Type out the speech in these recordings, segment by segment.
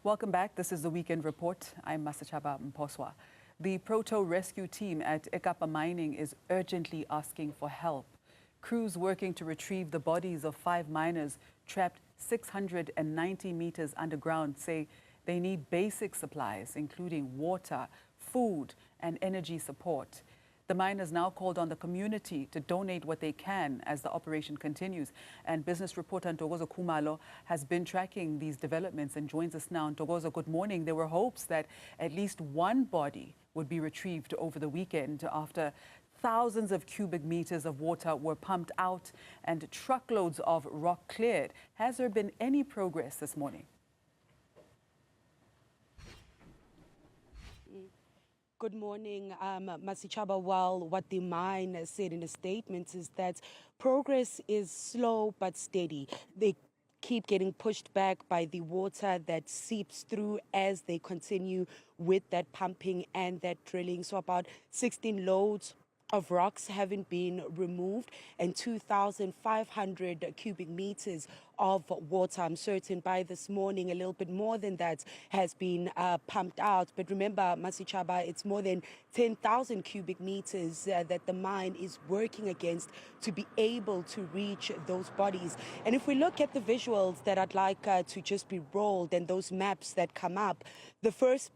Welcome back. This is the Weekend Report. I'm Masachaba Mposwa. The Proto Rescue Team at Ekapa Mining is urgently asking for help. Crews working to retrieve the bodies of 5 miners trapped 690 meters underground say they need basic supplies, including water, food, and energy support. The miners now called on the community to donate what they can as the operation continues. And business reporter Ntokozo Khumalo has been tracking these developments and joins us now. Ntokozo, good morning. There were hopes that at least one body would be retrieved over the weekend after thousands of cubic meters of water were pumped out and truckloads of rock cleared. Has there been any progress this morning? Good morning, Masichaba. Well, what the mine said in a statement is that progress is slow but steady. They keep getting pushed back by the water that seeps through as they continue with that pumping and that drilling. So about 16 loads of rocks haven't been removed and 2,500 cubic meters of water. I'm certain by this morning a little bit more than that has been pumped out. But remember, Masichaba, it's more than 10,000 cubic meters that the mine is working against to be able to reach those bodies. And if we look at the visuals that I'd like to just be rolled and those maps that come up, the first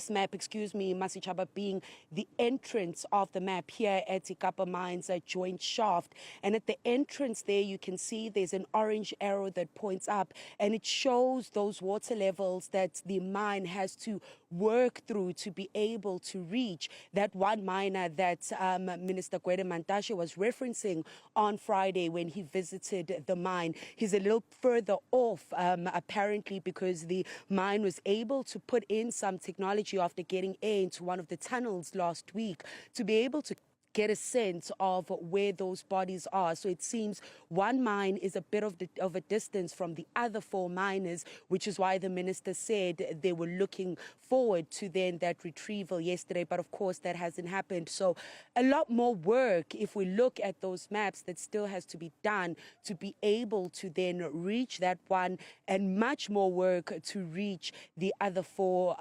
map, Masichaba, being the entrance of the map here at Ekapa Mine's joint shaft. And at the entrance there, you can see there's an orange arrow that points up, and it shows those water levels that the mine has to work through to be able to reach that one miner that Minister Gwede Mantashe was referencing on Friday when he visited the mine. He's a little further off, apparently, because the mine was able to put in some technology after getting air into one of the tunnels last week to be able to get a sense of where those bodies are. So it seems one mine is a bit of a distance from the other 4 miners, which is why the minister said they were looking forward to then that retrieval yesterday. But of course, that hasn't happened. So a lot more work, if we look at those maps, that still has to be done to be able to then reach that one, and much more work to reach the other 4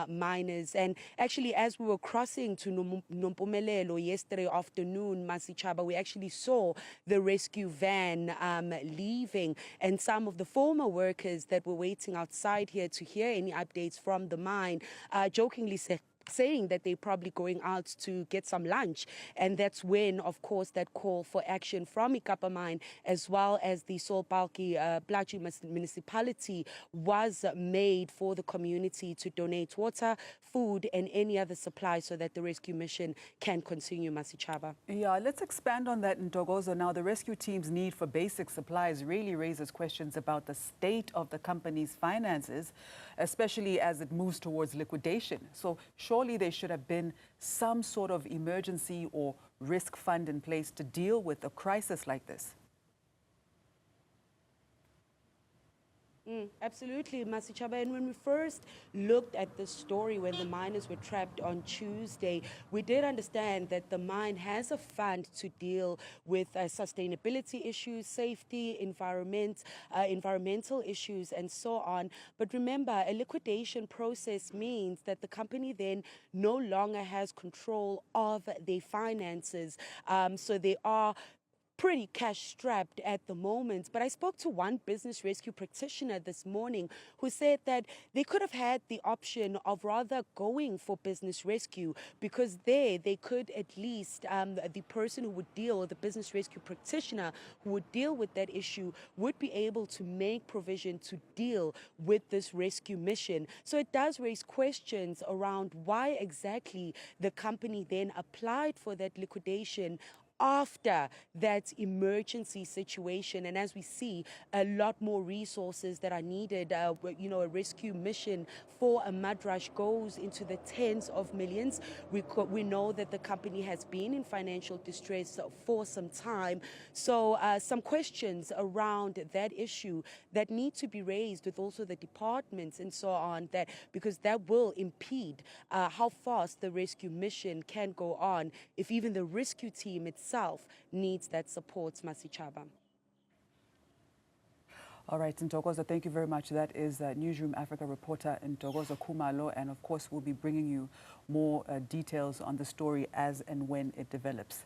miners. And actually, as we were crossing to Nompumelelo yesterday afternoon, Masichaba, we actually saw the rescue van leaving, and some of the former workers that were waiting outside here to hear any updates from the mine jokingly saying that they're probably going out to get some lunch. And that's when, of course, that call for action from Ekapa Mine as well as the Solpalki Plachi municipality was made for the community to donate water, food, and any other supplies so that the rescue mission can continue, Masichaba. Yeah, let's expand on that, Ntokozo. Now, the rescue team's need for basic supplies really raises questions about the state of the company's finances, especially as it moves towards liquidation. So surely there should have been some sort of emergency or risk fund in place to deal with a crisis like this. Absolutely, Masichaba. And when we first looked at the story when the miners were trapped on Tuesday, we did understand that the mine has a fund to deal with sustainability issues, safety, environmental issues, and so on. But remember, a liquidation process means that the company then no longer has control of their finances. So they are pretty cash-strapped at the moment. But I spoke to one business rescue practitioner this morning who said that they could have had the option of rather going for business rescue, because they could at least, the person who would deal, or the business rescue practitioner who would deal with that issue, would be able to make provision to deal with this rescue mission. So it does raise questions around why exactly the company then applied for that liquidation after that emergency situation. And as we see, a lot more resources that are needed, a rescue mission for a mud rush goes into the tens of millions. We know that the company has been in financial distress for some time. So some questions around that issue that need to be raised with also the departments and so on, that because that will impede how fast the rescue mission can go on if even the rescue team itself needs that support, Masichaba. All right, Ntokozo, thank you very much. That is Newzroom Afrika reporter Ntokozo Khumalo, and of course we'll be bringing you more details on the story as and when it develops.